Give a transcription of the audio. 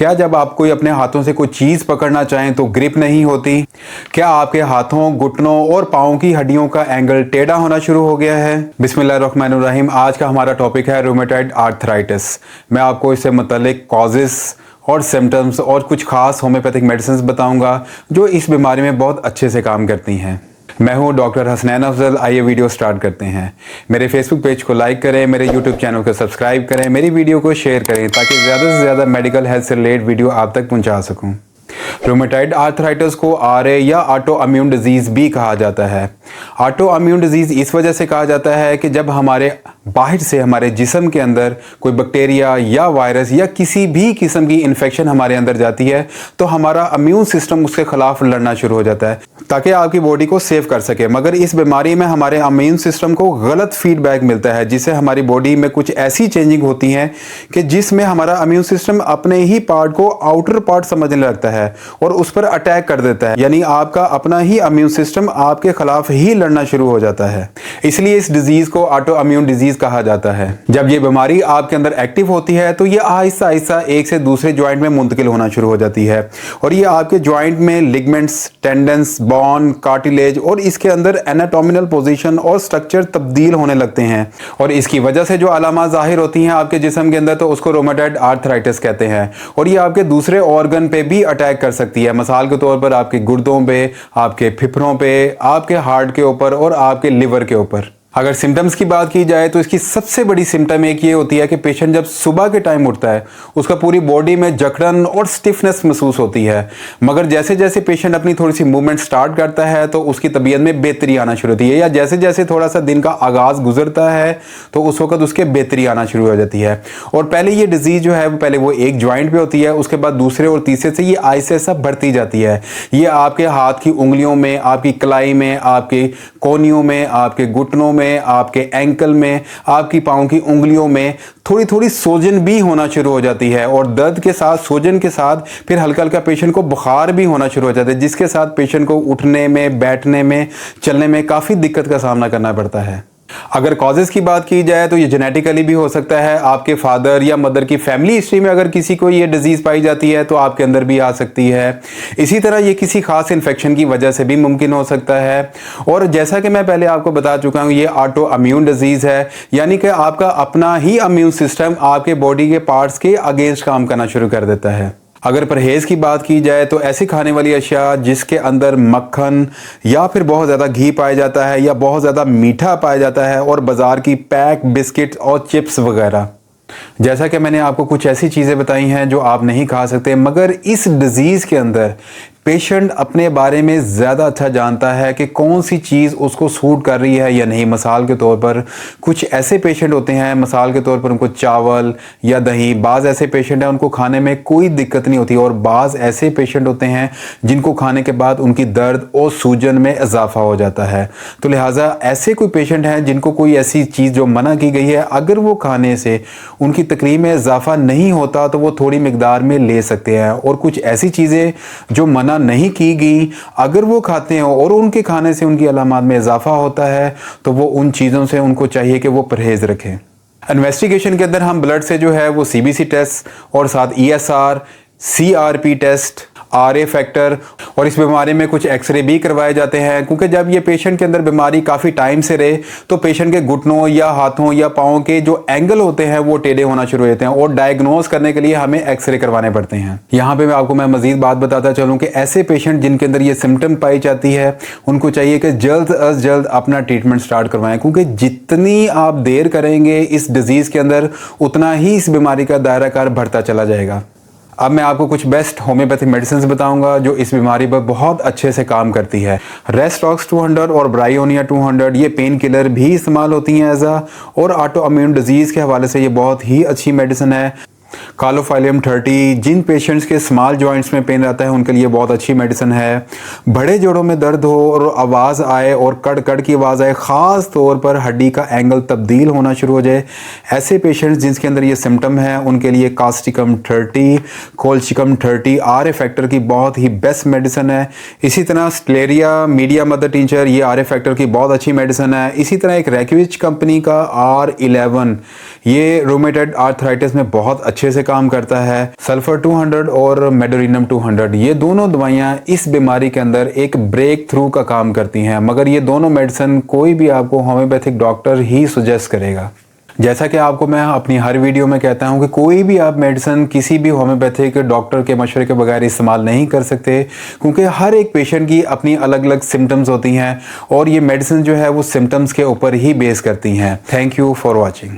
क्या जब आप कोई अपने हाथों से कोई चीज़ पकड़ना चाहें तो ग्रिप नहीं होती? क्या आपके हाथों, घुटनों और पाँव की हड्डियों का एंगल टेढ़ा होना शुरू हो गया है? बिस्मिल्लाहिर्रहमानिर्रहीम। आज का हमारा टॉपिक है रूमेटॉइड आर्थराइटिस। मैं आपको इससे मुतालिक कॉजेस और सिम्टम्स और कुछ खास होम्योपैथिक मेडिसिन बताऊंगा जो इस बीमारी में बहुत अच्छे से काम करती हैं। मैं हूं डॉक्टर हसनैन अफजल। आइए वीडियो स्टार्ट करते हैं। मेरे फेसबुक पेज को लाइक करें, मेरे यूट्यूब चैनल को सब्सक्राइब करें, मेरी वीडियो को शेयर करें ताकि ज़्यादा से ज़्यादा मेडिकल हेल्थ से रिलेटेड वीडियो आप तक पहुंचा सकूं। रूमेटॉइड आर्थराइटिस को आरए या ऑटो इम्यून डिजीज़ भी कहा जाता है। ऑटो इम्यून डिजीज़ इस वजह से कहा जाता है कि जब हमारे बाहर से हमारे जिस्म के अंदर कोई बैक्टीरिया या वायरस या किसी भी किस्म की इन्फेक्शन हमारे अंदर जाती है तो हमारा इम्यून सिस्टम उसके खिलाफ लड़ना शुरू हो जाता है ताकि आपकी बॉडी को सेव कर सके। मगर इस बीमारी में हमारे इम्यून सिस्टम को गलत फीडबैक मिलता है जिससे हमारी बॉडी में कुछ ऐसी चेंजिंग होती हैं कि जिसमें हमारा इम्यून सिस्टम अपने ही पार्ट को आउटर पार्ट समझने लगता है और उस पर अटैक कर देता है, यानी आपका अपना ही इम्यून सिस्टम आपके खिलाफ ही लड़ना शुरू हो जाता है। इसलिए इस डिजीज को ऑटो इम्यून डिजीज कहा जाता है। जब ये बीमारी आपके अंदर एक्टिव होती है तो ये आहिस्ता आहिस्ता एक से दूसरे ज्वाइंट में मुंतकिल होना शुरू हो जाती है और ये आपके ज्वाइंट में लिगमेंट्स, टेंडन्स, बोन, कार्टिलेज और इसके अंदर एनाटोमिकल पोजीशन और स्ट्रक्चर तब्दील होने लगते हैं और इसकी वजह से जो अलामात जाहिर होती हैं आपके जिस्म के अंदर तो उसको रूमेटॉइड आर्थराइटिस कहते हैं और ये आपके दूसरे ऑर्गन पे भी अटैक कर सकती है। मिसाल के तौर पर आपके गुर्दों पे, आपके फेफड़ों पे, आपके हार्ट के ऊपर और आपके लिवर के ऊपर। अगर सिम्टम्स की बात की जाए तो इसकी सबसे बड़ी सिम्टम एक ये होती है कि पेशेंट जब सुबह के टाइम उठता है उसका पूरी बॉडी में जकड़न और स्टिफनेस महसूस होती है। मगर जैसे जैसे पेशेंट अपनी थोड़ी सी मूवमेंट स्टार्ट करता है तो उसकी तबीयत में बेहतरी आना शुरू होती है, या जैसे जैसे थोड़ा सा दिन का आगाज़ गुजरता है तो उस वक्त उसके बेहतरी आना शुरू हो जाती है। और पहले ये डिजीज़ जो है पहले वो एक ज्वाइंट पे होती है, उसके बाद दूसरे और तीसरे से ये आहिस्ता आहिस्ता बढ़ती जाती है। ये आपके हाथ की उंगलियों में, आपकी कलाई में, आपके कोहनियों में, आपके घुटनों में, आपके एंकल में, आपकी पाँव की उंगलियों में थोड़ी थोड़ी सूजन भी होना शुरू हो जाती है और दर्द के साथ, सूजन के साथ फिर हल्का हल्का पेशेंट को बुखार भी होना शुरू हो जाता है जिसके साथ पेशेंट को उठने में, बैठने में, चलने में काफ़ी दिक्कत का सामना करना पड़ता है। अगर कॉजेज़ की बात की जाए तो ये जेनेटिकली भी हो सकता है। आपके फादर या मदर की फैमिली हिस्ट्री में अगर किसी को ये डिजीज़ पाई जाती है तो आपके अंदर भी आ सकती है। इसी तरह ये किसी खास इन्फेक्शन की वजह से भी मुमकिन हो सकता है। और जैसा कि मैं पहले आपको बता चुका हूँ ये ऑटो इम्यून डिजीज़ है, यानी कि आपका अपना ही इम्यून सिस्टम आपके बॉडी के पार्ट्स के अगेंस्ट काम करना शुरू कर देता है। अगर परहेज़ की बात की जाए तो ऐसी खाने वाली अशिया जिसके अंदर मक्खन या फिर बहुत ज़्यादा घी पाया जाता है या बहुत ज़्यादा मीठा पाया जाता है और बाज़ार की पैक बिस्किट और चिप्स वगैरह, जैसा कि मैंने आपको कुछ ऐसी चीज़ें बताई हैं जो आप नहीं खा सकते, मगर इस डिज़ीज़ के अंदर पेशेंट अपने बारे में ज़्यादा अच्छा जानता है कि कौन सी चीज़ उसको सूट कर रही है या नहीं। मिसाल के तौर पर कुछ ऐसे पेशेंट होते हैं, मिसाल के तौर पर उनको चावल या दही, बाज़ ऐसे पेशेंट हैं उनको खाने में कोई दिक्कत नहीं होती और बाज़ ऐसे पेशेंट होते हैं जिनको खाने के बाद उनकी दर्द और सूजन में इजाफा हो जाता है। तो लिहाजा ऐसे कोई पेशेंट हैं जिनको कोई ऐसी चीज़ जो मना की गई है अगर वो खाने से उनकी तकलीफ में इजाफा नहीं होता तो वो थोड़ी मिकदार में ले सकते हैं, और कुछ ऐसी चीज़ें जो मना नहीं की गई अगर वो खाते हैं और उनके खाने से उनकी अलामात में इजाफा होता है तो वो उन चीज़ों से उनको चाहिए कि वो परहेज़ रखें। इन्वेस्टिगेशन के अंदर हम ब्लड से जो है वो सीबीसी टेस्ट और साथ ESR, CRP test, RA factor और इस बीमारी में कुछ एक्सरे भी करवाए जाते हैं, क्योंकि जब ये पेशेंट के अंदर बीमारी काफ़ी टाइम से रहे तो पेशेंट के घुटनों या हाथों या पाँव के जो एंगल होते हैं वो टेढ़े होना शुरू हो जाते हैं और डायग्नोज करने के लिए हमें एक्सरे करवाने पड़ते हैं। यहाँ पे मैं मजीद बात बताता चलूँ कि ऐसे पेशेंट जिनके अंदर ये सिम्टम पाई जाती है उनको चाहिए कि जल्द अज जल्द अपना ट्रीटमेंट स्टार्ट करवाएं, क्योंकि जितनी आप देर करेंगे इस डिज़ीज़ के अंदर उतना ही इस बीमारी का दायरा कार बढ़ता चला जाएगा। अब मैं आपको कुछ बेस्ट होम्योपैथिक मेडिसिन बताऊंगा जो इस बीमारी पर बहुत अच्छे से काम करती है। रेस्टॉक्स 200 और ब्रायोनिया 200 ये पेन किलर भी इस्तेमाल होती हैं एज और ऑटो इम्यून डिजीज़ के हवाले से ये बहुत ही अच्छी मेडिसिन है। कालोफाइलियम 30 जिन पेशेंट्स के स्मॉल जॉइंट्स में पेन रहता है उनके लिए बहुत अच्छी मेडिसिन है। बड़े जोड़ों में दर्द हो और आवाज़ आए और कड़ कड़ की आवाज़ आए, ख़ास तौर पर हड्डी का एंगल तब्दील होना शुरू हो जाए, ऐसे पेशेंट्स जिनके अंदर ये सिम्टम है उनके लिए कास्टिकम 30, कोलशिकम 30 आरए फैक्टर की बहुत ही बेस्ट मेडिसिन है। इसी तरह स्टेलेरिया मीडिया मदर टिंचर ये आरए फैक्टर की बहुत अच्छी मेडिसिन है। इसी तरह एक रैक्विच कंपनी का R11 ये रूमेटॉइड आर्थराइटिस में बहुत अच्छे से काम करता है। सल्फर 200 और मेडोरिनम 200 ये दोनों दवाइयाँ इस बीमारी के अंदर एक ब्रेक थ्रू का काम करती हैं, मगर ये दोनों मेडिसिन कोई भी आपको होम्योपैथिक डॉक्टर ही सजेस्ट करेगा। जैसा कि आपको मैं अपनी हर वीडियो में कहता हूं कि कोई भी आप मेडिसिन किसी भी होम्योपैथिक डॉक्टर के मशवरे के बगैर इस्तेमाल नहीं कर सकते, क्योंकि हर एक पेशेंट की अपनी अलग अलग सिम्टम्स होती हैं और ये मेडिसिन जो है वो सिम्टम्स के ऊपर ही बेस करती हैं। Thank you for watching.